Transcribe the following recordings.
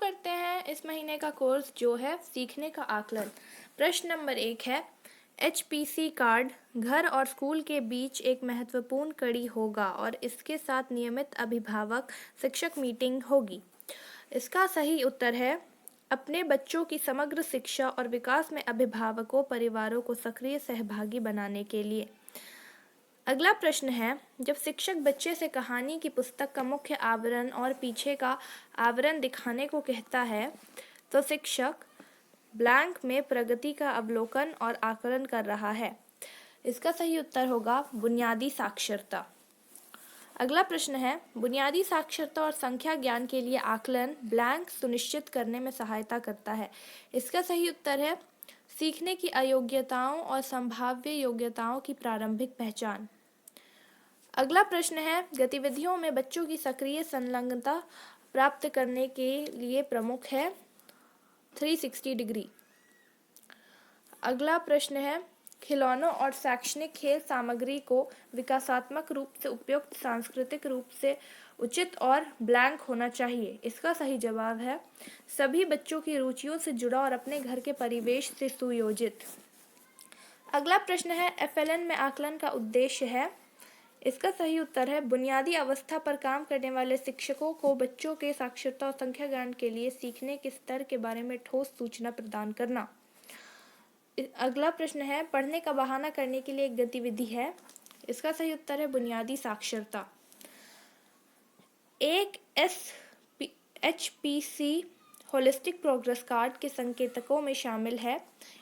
करते हैं इस महीने का कोर्स जो है सीखने का आकलन। प्रश्न नंबर 1 है, HPC कार्ड घर और स्कूल के बीच एक महत्वपूर्ण कड़ी होगा और इसके साथ नियमित अभिभावक शिक्षक मीटिंग होगी। इसका सही उत्तर है, अपने बच्चों की समग्र शिक्षा और विकास में अभिभावकों परिवारों को सक्रिय सहभागी बनाने के लिए। अगला प्रश्न है, जब शिक्षक बच्चे से कहानी की पुस्तक का मुख्य आवरण और पीछे का आवरण दिखाने को कहता है तो शिक्षक ब्लैंक में प्रगति का अवलोकन और आकलन कर रहा है। इसका सही उत्तर होगा बुनियादी साक्षरता। अगला प्रश्न है, बुनियादी साक्षरता और संख्या ज्ञान के लिए आकलन ब्लैंक सुनिश्चित करने में सहायता करता है। इसका सही उत्तर है सीखने की अयोग्यताओं और संभाव्य योग्यताओं की प्रारंभिक पहचान। अगला प्रश्न है, गतिविधियों में बच्चों की सक्रिय संलग्नता प्राप्त करने के लिए प्रमुख है 360 डिग्री। अगला प्रश्न है, खिलौनों और शैक्षणिक खेल सामग्री को विकासात्मक रूप से उपयुक्त, सांस्कृतिक रूप से उचित और ब्लैंक होना चाहिए। इसका सही जवाब है सभी बच्चों की रुचियों से जुड़ा और अपने घर के परिवेश से सुयोजित। अगला प्रश्न है, FLN में आकलन का उद्देश्य है। इसका सही उत्तर है बुनियादी अवस्था पर काम करने वाले शिक्षकों को बच्चों के साक्षरता और संख्या ज्ञान के लिए सीखने के स्तर के बारे में ठोस सूचना प्रदान करना। अगला प्रश्न है, पढ़ने का बहाना करने के लिए एक गतिविधि है। इसका सही उत्तर है बुनियादी साक्षरता। एक HPC होलिस्टिक प्रोग्रेस कार्ड के संकेतकों में शामिल है।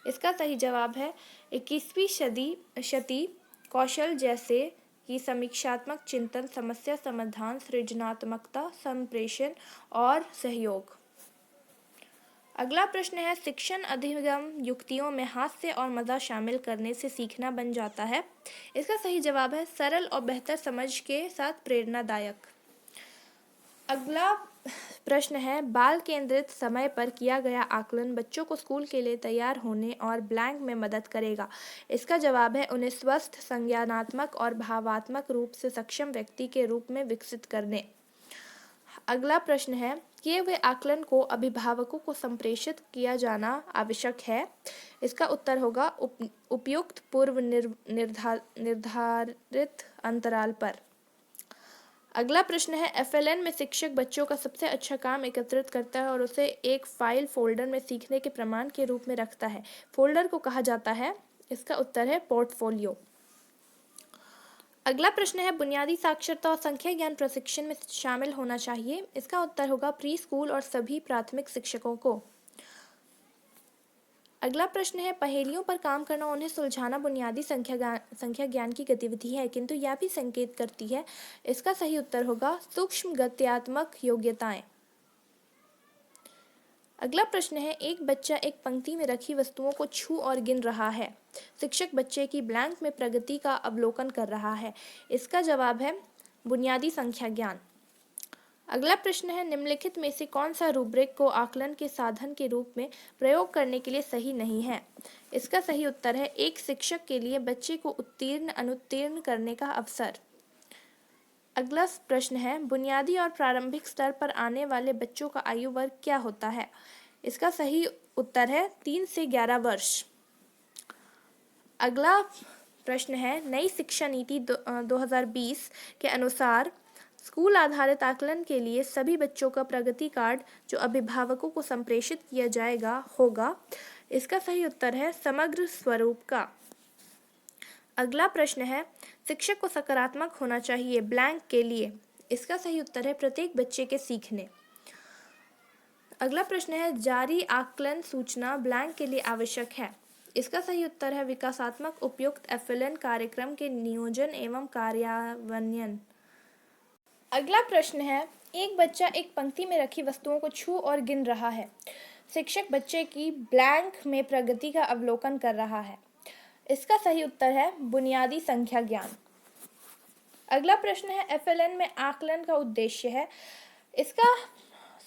इसका सही जवाब है 21वीं शती कौशल जैसे कि समीक्षात्मक चिंतन, समस्या समाधान, सृजनात्मकता, संप्रेषण और सहयोग। अगला प्रश्न है, शिक्षण अधिगम युक्तियों में हास्य और मज़ा शामिल करने से सीखना बन जाता है। इसका सही जवाब है सरल और बेहतर समझ के साथ प्रेरणादायक। अगला प्रश्न है, बाल केंद्रित समय पर किया गया आकलन बच्चों को स्कूल के लिए तैयार होने और ब्लैंक में मदद करेगा। इसका जवाब है उन्हें स्वस्थ, संज्ञानात्मक और भावात्मक रूप से सक्षम व्यक्ति के रूप में विकसित करने। अगला प्रश्न है, किए हुए आकलन को अभिभावकों को संप्रेषित किया जाना आवश्यक है। इसका उत्तर होगा उपयुक्त पूर्व निर्धारित अंतराल पर। अगला प्रश्न है, FLN में शिक्षक बच्चों का सबसे अच्छा काम एकत्रित करता है और उसे एक फाइल फोल्डर में सीखने के प्रमाण के रूप में रखता है। फोल्डर को कहा जाता है। इसका उत्तर है पोर्टफोलियो। अगला प्रश्न है, बुनियादी साक्षरता और संख्या ज्ञान प्रशिक्षण में शामिल होना चाहिए। इसका उत्तर होगा प्री स्कूल और सभी प्राथमिक शिक्षकों को। अगला प्रश्न है, पहेलियों पर काम करना, उन्हें सुलझाना बुनियादी संख्या ज्ञान की गतिविधि है, किंतु यह भी संकेत करती है। इसका सही उत्तर होगा सूक्ष्म गत्यात्मक योग्यताएं। अगला प्रश्न है, एक बच्चा एक पंक्ति में रखी वस्तुओं को छू और गिन रहा है। शिक्षक बच्चे की ब्लैंक में प्रगति का अवलोकन कर रहा है। इसका जवाब है बुनियादी संख्या ज्ञान। अगला प्रश्न है, निम्नलिखित में से कौन सा रूब्रिक को आकलन के साधन के रूप में प्रयोग करने के लिए सही नहीं है। इसका सही उत्तर है एक शिक्षक के लिए बच्चे को उत्तीर्ण अनुत्तीर्ण करने का अवसर। अगला प्रश्न है, बुनियादी और प्रारंभिक स्तर पर आने वाले बच्चों का आयु वर्ग क्या होता है। इसका सही उत्तर है 3 से 11 वर्ष। अगला प्रश्न है, नई शिक्षा नीति 2020 के अनुसार स्कूल आधारित आकलन के लिए सभी बच्चों का प्रगति कार्ड जो अभिभावकों को संप्रेषित किया जाएगा होगा। इसका सही उत्तर है समग्र स्वरूप का। अगला प्रश्न है, शिक्षक को सकारात्मक होना चाहिए ब्लैंक के लिए। इसका सही उत्तर है प्रत्येक बच्चे के सीखने। अगला प्रश्न है, जारी आकलन सूचना ब्लैंक के लिए आवश्यक है। इसका सही उत्तर है विकासात्मक उपयुक्त FLN कार्यक्रम के नियोजन एवं कार्यान्वयन। अगला प्रश्न है, एक बच्चा एक पंक्ति में रखी वस्तुओं को छू और गिन रहा है। शिक्षक बच्चे की ब्लैंक में प्रगति का अवलोकन कर रहा है। इसका सही उत्तर है बुनियादी संख्या ज्ञान। अगला प्रश्न है, FLN में आकलन का उद्देश्य है। इसका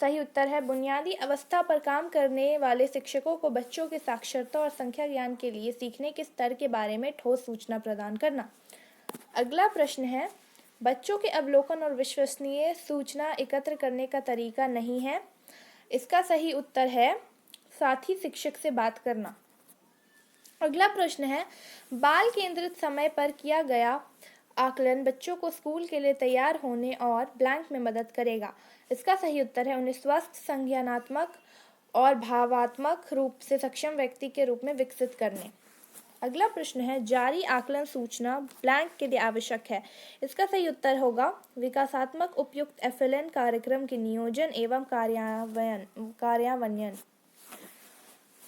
सही उत्तर है बुनियादी अवस्था पर काम करने वाले शिक्षकों को बच्चों के साक्षरता और संख्या ज्ञान के लिए सीखने के स्तर के बारे में ठोस सूचना प्रदान करना। अगला प्रश्न है, बच्चों के अवलोकन और विश्वसनीय सूचना एकत्र करने का तरीका नहीं है। इसका सही उत्तर है साथी शिक्षक से बात करना। अगला प्रश्न है, बाल केंद्रित समय पर किया गया आकलन बच्चों को स्कूल के लिए तैयार होने और ब्लैंक में मदद करेगा। इसका सही उत्तर है उन्हें स्वस्थ, संज्ञानात्मक और भावात्मक रूप से सक्षम व्यक्ति के रूप में विकसित करने। अगला प्रश्न है, जारी आकलन सूचना ब्लैंक के लिए आवश्यक है। इसका सही उत्तर होगा विकासात्मक उपयुक्त FLN कार्यक्रम के नियोजन एवं कार्यान्वयन।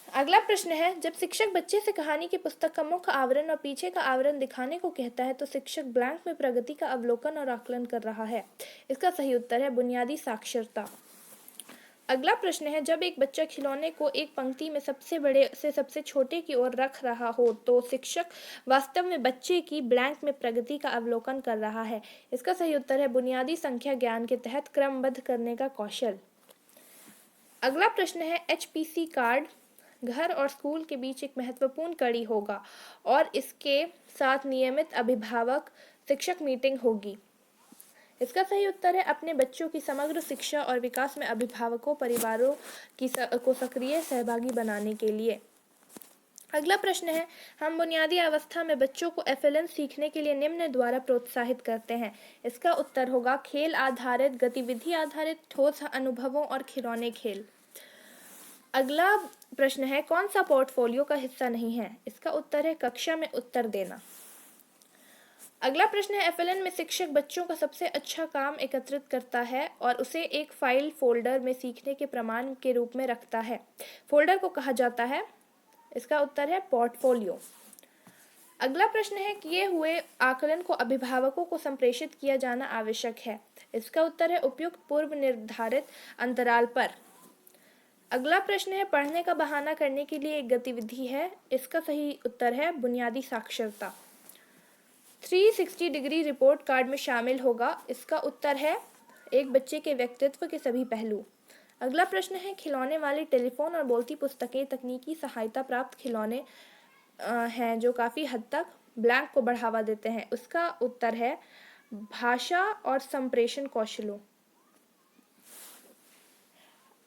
अगला प्रश्न है, जब शिक्षक बच्चे से कहानी की पुस्तक का मुख्य आवरण और पीछे का आवरण दिखाने को कहता है तो शिक्षक ब्लैंक में प्रगति का अवलोकन और आकलन कर रहा है। इसका सही उत्तर है बुनियादी साक्षरता। अगला प्रश्न है, जब एक बच्चा खिलौने को एक पंक्ति में सबसे बड़े से सबसे छोटे की ओर रख रहा हो तो शिक्षक वास्तव में बच्चे की ब्लैंक में प्रगति का अवलोकन कर रहा है। इसका सही उत्तर है बुनियादी संख्या ज्ञान के तहत क्रमबद्ध करने का कौशल। अगला प्रश्न है, HPC कार्ड घर और स्कूल के बीच एक महत्वपूर्ण कड़ी होगा और इसके साथ नियमित अभिभावक शिक्षक मीटिंग होगी। इसका सही उत्तर है अपने बच्चों की समग्र शिक्षा और विकास में अभिभावकों परिवारों को सक्रिय सहभागी बनाने के लिए। अगला प्रश्न है, हम बुनियादी अवस्था में बच्चों को FLN सीखने के लिए निम्न द्वारा प्रोत्साहित करते हैं। इसका उत्तर होगा खेल आधारित, गतिविधि आधारित, ठोस अनुभवों और खिलौने खेल। अगला प्रश्न है, कौन सा पोर्टफोलियो का हिस्सा नहीं है? इसका उत्तर है कक्षा में उत्तर देना। अगला प्रश्न है, FLN में शिक्षक बच्चों का सबसे अच्छा काम एकत्रित करता है और उसे एक फाइल फोल्डर में सीखने के प्रमाण के रूप में रखता है। फोल्डर को कहा जाता है। इसका उत्तर है पोर्टफोलियो। अगला प्रश्न है, किए हुए आकलन को अभिभावकों को संप्रेषित किया जाना आवश्यक है। इसका उत्तर है उपयुक्त पूर्व निर्धारित अंतराल पर। अगला प्रश्न है, पढ़ने का बहाना करने के लिए एक गतिविधि है। इसका सही उत्तर है बुनियादी साक्षरता। 360 डिग्री रिपोर्ट कार्ड में शामिल होगा। इसका उत्तर है एक बच्चे के व्यक्तित्व के सभी पहलू। अगला प्रश्न है, खिलौने वाली टेलीफोन और बोलती पुस्तकें तकनीकी सहायता प्राप्त खिलौने हैं जो काफ़ी हद तक ब्लैंक को बढ़ावा देते हैं। उसका उत्तर है भाषा और संप्रेषण कौशलों।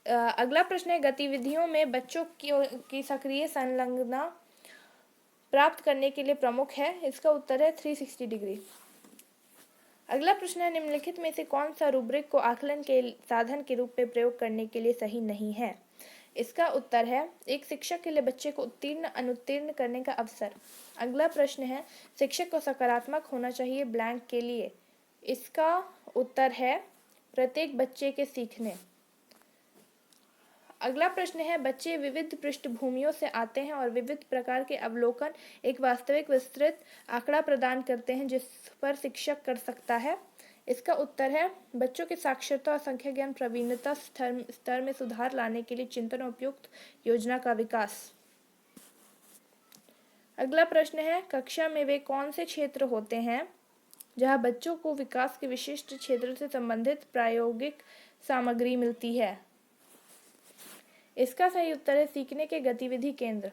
अगला प्रश्न है, गतिविधियों में बच्चों की सक्रिय संलग्नता प्राप्त करने के लिए प्रमुख है। इसका उत्तर है 360 डिग्री। अगला प्रश्न है, निम्नलिखित में से कौन सा रूब्रिक को आकलन के साधन के रूप में प्रयोग करने के लिए सही नहीं है? इसका उत्तर है एक शिक्षक के लिए बच्चे को उत्तीर्ण अनुत्तीर्ण करने का अवसर। अगला प्रश्न है, शिक्षक को सकारात्मक होना चाहिए ब्लैंक के लिए। इसका उत्तर है प्रत्येक बच्चे के सीखने। अगला प्रश्न है, बच्चे विविध पृष्ठभूमियों से आते हैं और विविध प्रकार के अवलोकन एक वास्तविक विस्तृत आंकड़ा प्रदान करते हैं जिस पर शिक्षक कर सकता है। इसका उत्तर है बच्चों की साक्षरता और संख्या ज्ञान प्रवीणता स्तर में सुधार लाने के लिए चिंतन और उपयुक्त योजना का विकास। अगला प्रश्न है, कक्षा में वे कौन से क्षेत्र होते हैं जहां बच्चों को विकास के विशिष्ट क्षेत्र से संबंधित प्रायोगिक सामग्री मिलती है? इसका सही उत्तर है सीखने के गतिविधि केंद्र।